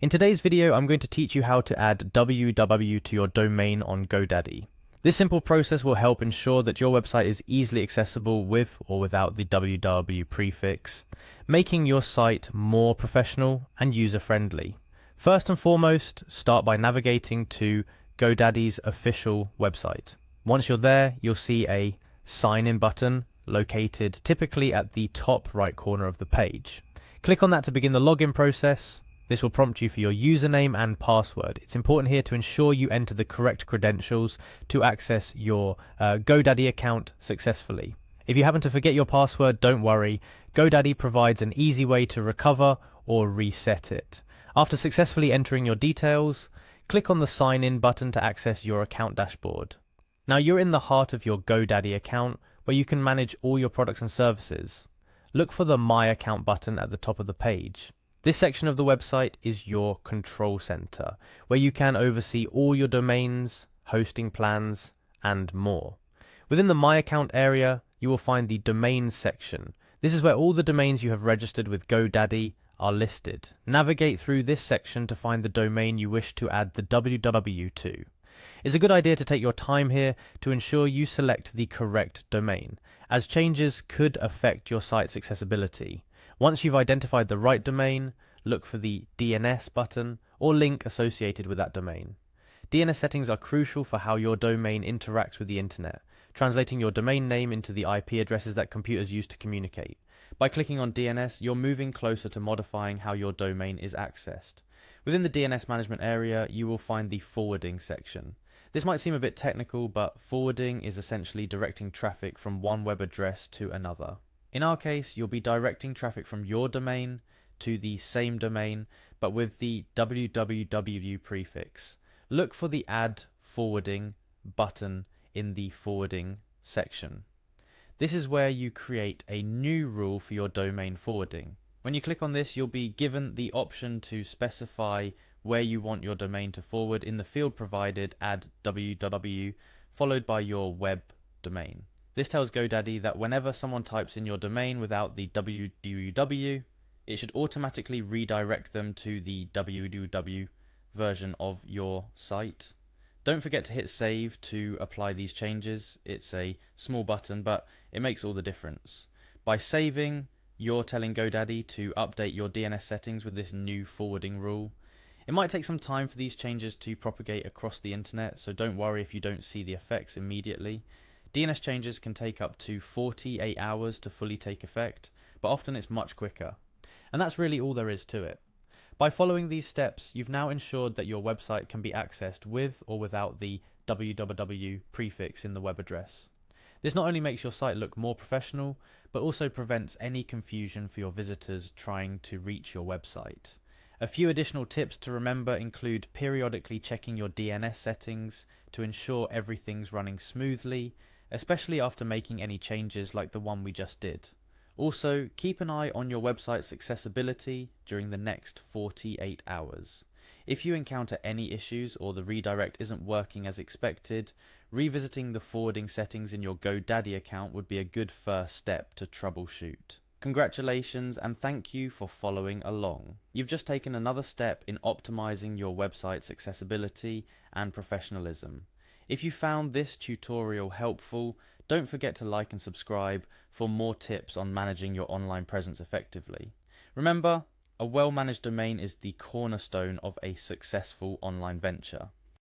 In today's video, I'm going to teach you how to add www to your domain on Godaddy. This simple process will help ensure that your website is easily accessible with or without the www prefix, making your site more professional and user-friendly. First and foremost, start by navigating to Godaddy's official website. Once you're there, you'll see a sign in button located typically at the top right corner of the page. Click on that to begin the login process. This will prompt you for your username and password. It's important here to ensure you enter the correct credentials to access your Godaddy account successfully. If you happen to forget your password, don't worry. Godaddy provides an easy way to recover or reset it. After successfully entering your details, click on the sign in button to access your account dashboard. Now you're in the heart of your Godaddy account where you can manage all your products and services. Look for the My Account button at the top of the page. This section of the website is your control center, where you can oversee all your domains, hosting plans, and more. Within the My Account area, you will find the Domains section. This is where all the domains you have registered with Godaddy are listed. Navigate through this section to find the domain you wish to add the www to. It's a good idea to take your time here to ensure you select the correct domain, as changes could affect your site's accessibility. Once you've identified the right domain, look for the DNS button or link associated with that domain. DNS settings are crucial for how your domain interacts with the internet, translating your domain name into the IP addresses that computers use to communicate. By clicking on DNS, you're moving closer to modifying how your domain is accessed. Within the DNS management area, you will find the forwarding section. This might seem a bit technical, but forwarding is essentially directing traffic from one web address to another. In our case, you'll be directing traffic from your domain to the same domain, but with the www prefix. Look for the Add Forwarding button in the forwarding section. This is where you create a new rule for your domain forwarding. When you click on this, you'll be given the option to specify where you want your domain to forward in the field provided Add www, followed by your web domain. This tells Godaddy that whenever someone types in your domain without the www, it should automatically redirect them to the www version of your site. Don't forget to hit save to apply these changes. It's a small button, but it makes all the difference. By saving, you're telling Godaddy to update your DNS settings with this new forwarding rule. It might take some time for these changes to propagate across the internet, so don't worry if you don't see the effects immediately. DNS changes can take up to 48 hours to fully take effect, but often it's much quicker. And that's really all there is to it. By following these steps, you've now ensured that your website can be accessed with or without the www prefix in the web address. This not only makes your site look more professional, but also prevents any confusion for your visitors trying to reach your website. A few additional tips to remember include periodically checking your DNS settings to ensure everything's running smoothly, especially after making any changes like the one we just did. Also, keep an eye on your website's accessibility during the next 48 hours. If you encounter any issues or the redirect isn't working as expected, revisiting the forwarding settings in your Godaddy account would be a good first step to troubleshoot. Congratulations and thank you for following along. You've just taken another step in optimizing your website's accessibility and professionalism. If you found this tutorial helpful, don't forget to like and subscribe for more tips on managing your online presence effectively. Remember, a well-managed domain is the cornerstone of a successful online venture.